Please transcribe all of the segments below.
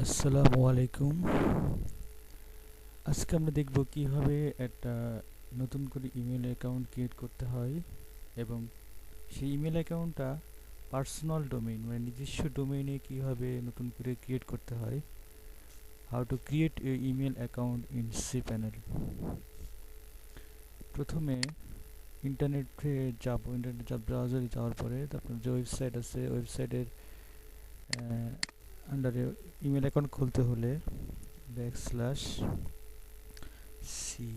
আসসালামু আলাইকুম। আজকে আমরা দেখব কিভাবে একটা নতুন করে ইমেল অ্যাকাউন্ট ক্রিয়েট করতে হয় এবং সেই ইমেল অ্যাকাউন্টটা পার্সোনাল ডোমেইন মানে নিজস্ব ডোমেইনে কিভাবে নতুন করে ক্রিয়েট করতে হয়। How to create a email account in cPanel। প্রথমে ইন্টারনেট ব্রাউজারে যাওয়ার পরে তারপর যে ওয়েবসাইট আছে ওয়েবসাইটের আন্ডারে ইমেল অ্যাকাউন্ট খুলতে হলে ব্যাকস্ল্যাশ সি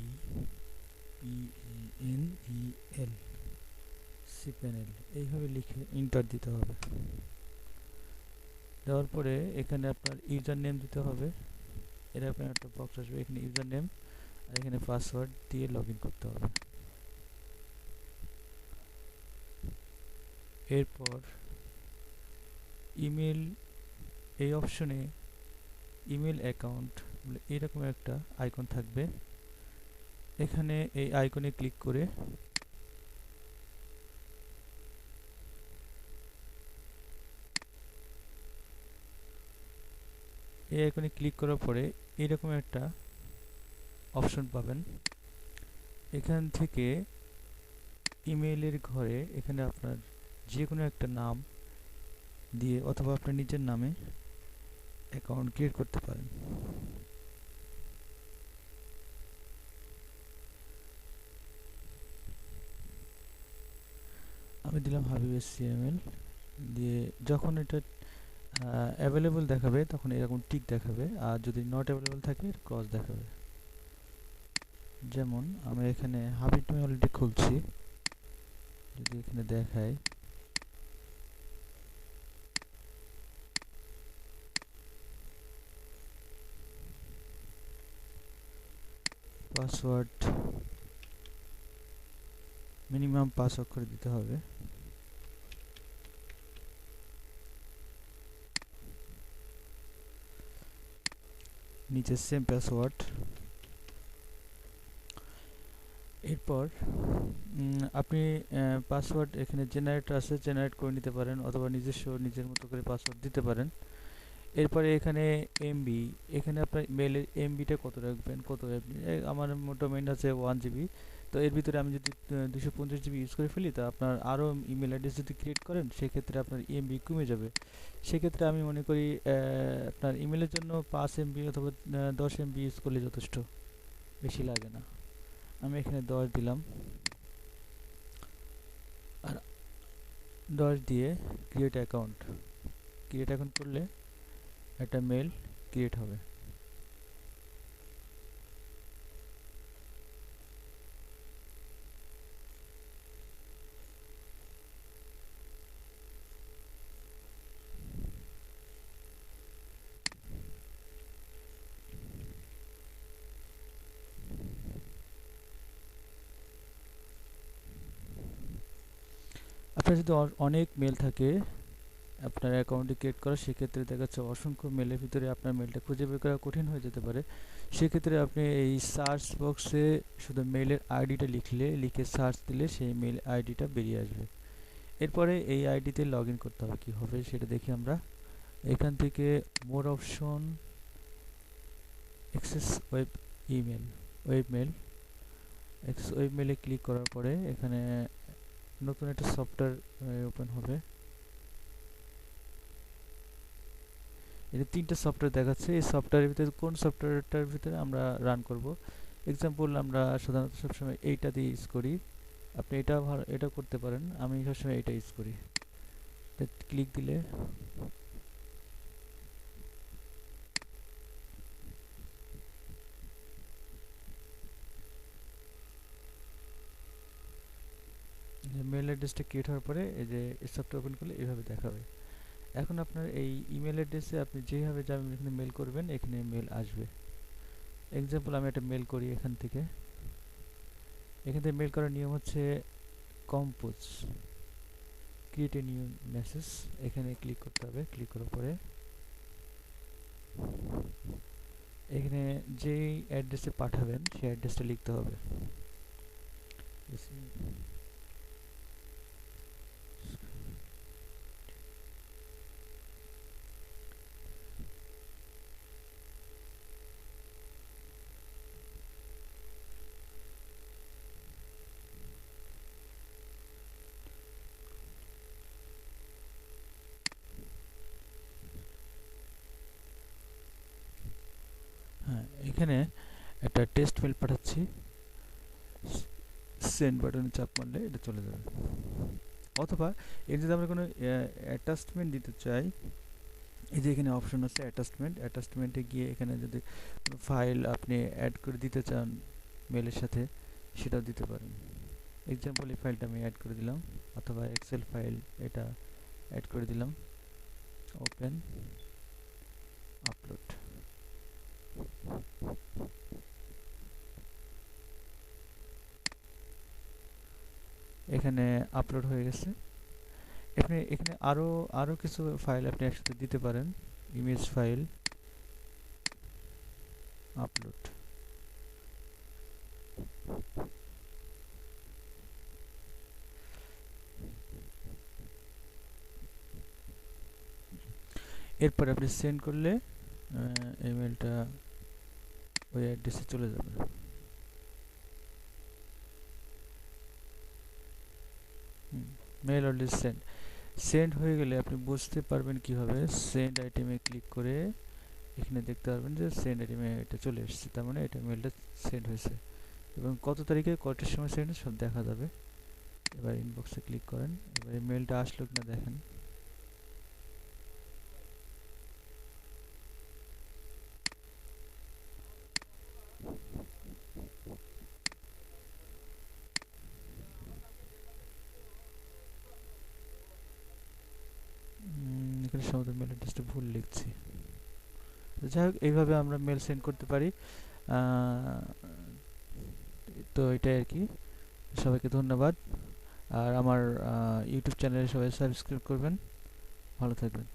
PANEL cPanel এইভাবে লিখে এন্টার দিতে হবে। দেওয়ার পরে এখানে আপনার ইউজার নেম দিতে হবে। এরকম একটা বক্স আসবে, এখানে ইউজার নেম আর এখানে পাসওয়ার্ড দিয়ে লগ ইন করতে হবে। এরপর ইমেল এই অপশনে ইমেল অ্যাকাউন্ট এরকম একটা আইকন থাকবে। এখানে এই আইকনে ক্লিক করে এই আইকনে ক্লিক করার পরে এরকম একটা অপশন পাবেন। এখান থেকে ইমেইলের ঘরে এখানে আপনার যে কোনো একটা নাম দিয়ে অথবা আপনার নিজের নামে অ্যাকাউন্ট ক্রিয়েট করতে পারেন। আমি দিলাম হাবিব HTML দিয়ে যখন এটা অ্যাভেলেবল দেখাবে তখন এরকম টিক দেখাবে, আর যদি নট অ্যাভেলেবল থাকে ক্রস দেখাবে। যেমন আমি এখানে হাবিব অলরেডি খুলছি, যদি এখানে দেখায় পাসওয়ার্ড মিনিমাম 5 অক্ষর দিতে হবে। নিচে সেম পাসওয়ার্ড। এরপর আপনি পাসওয়ার্ড এখানে জেনারেটর আছে, জেনারেট করে নিতে পারেন অথবা নিজের মতো করে পাসওয়ার্ড দিতে পারেন। এরপরে এখানে এমবি, এখানে আপনার মেলের এমবিটা কত রাখবেন, কত আমার ডোমেইন আছে 1 GB। তো এর ভিতরে আমি যদি 250 GB ইউজ করে ফেলি, তা আপনার আরও ইমেল অ্যাড্রেস যদি ক্রিয়েট করেন সেক্ষেত্রে আপনার এমবি কমে যাবে। সেক্ষেত্রে আমি মনে করি আপনার ইমেলের জন্য 5 MB অথবা 10 MB ইউজ করলে যথেষ্ট, বেশি লাগে না। আমি এখানে 10 দিলাম আর 10 দিয়ে ক্রিয়েট অ্যাকাউন্ট করলে একটা মেল ক্রিয়েট হবে। আপনার যদি অনেক মেল থাকে আপনার অ্যাকাউন্টে ক্রিয়েট করা, সেক্ষেত্রে দেখা যাচ্ছে অসংখ্য মেলের ভিতরে আপনার মেলটা খুঁজে বের করা কঠিন হয়ে যেতে পারে। সেক্ষেত্রে আপনি এই সার্চ বক্সে শুধু মেলের আইডিটা লিখে সার্চ দিলে সেই মেল আইডিটা বেরিয়ে আসবে। এরপরে এই আইডিতে লগ ইন করতে হবে। কী হবে সেটা দেখি আমরা। এখান থেকে মোর অপশন, অ্যাক্সেস ওয়েব মেলে ক্লিক করার পরে এখানে নতুন একটা সফটওয়্যার ওপেন হবে। এটা 3টে সফটওয়্যার দেখাচ্ছে। এই সফটওয়্যারের ভিতরে কোন সফটওয়্যারটার ভিতরে আমরা রান করব। এক্সাম্পল আমরা সাধারণত সবসময় এইটা দিয়ে ইউজ করি। আপনি এটা করতে পারেন, আমি সবসময় এটা ইউজ করি। ক্লিক দিলে মেল অ্যাড্রেসটা ক্রিয়েট হওয়ার পরে এই যে সফটওয়্যার ওপেন করলে এইভাবে দেখাবে। এখন আপনার এই ইমেল অ্যাড্রেসে আপনি যেভাবে যাবেন এখানে মেল করবেন, এখানে মেল আসবে। এক্সাম্পল আমি একটা মেল করি এখান থেকে মেল করার নিয়ম হচ্ছে compose create a new message, এখানে ক্লিক করতে হবে। ক্লিক করার পরে এখানে যেই অ্যাড্রেসে পাঠাবেন সেই অ্যাড্রেসটা লিখতে হবে। এখানে একটা টেস্ট মেল পাঠাচ্ছি, সেন্ড বাটনে চাপ মারলে এটা চলে যাবে। অথবা এর যদি আমরা কোনো অ্যাটাচমেন্ট দিতে চাই, এই যে এখানে অপশন আছে অ্যাটাচমেন্টে গিয়ে এখানে যদি ফাইল আপনি অ্যাড করে দিতে চান মেলের সাথে, সেটাও দিতে পারেন। এক্সাম্পল এই ফাইলটা আমি অ্যাড করে দিলাম, অথবা এক্সেল ফাইল এটা অ্যাড করে দিলাম, ওপেন, আপলোড। এখানে আপলোড হয়ে গেছে। আপনি এখানে আরো কিছু ফাইল আপনি একসাথে দিতে পারেন, ইমেজ ফাইল, আপলোড। এরপর আপনি সেন্ড করলে ইমেলটা ওই অ্যাড্রেসে চলে যাবে। মেল অলরেডি সেন্ড হয়ে গেলে আপনি বুঝতে পারবেন কিভাবে, সেন্ড আইটেমে ক্লিক করে এখানে দেখতে পারবেন যে সেন্ড আইটেমে এটা চলে এসেছে, তার মানে এটা মেলটা সেন্ড হয়েছে এবং কত তারিখে কয়টার সময় সেন্ড সব দেখা যাবে। এবার ইনবক্সে ক্লিক করেন, এবার এই মেলটা আসলো কিনা দেখেন। এখানে সম্ভবত মেল অ্যাড্রেসটা ভুল লিখছি। যাই হোক, এইভাবে আমরা মেল সেন্ড করতে পারি। তো এটাই আর কি। সবাইকে ধন্যবাদ। আর আমার ইউটিউব চ্যানেলে সবাই সাবস্ক্রাইব করবেন। ভালো থাকবেন।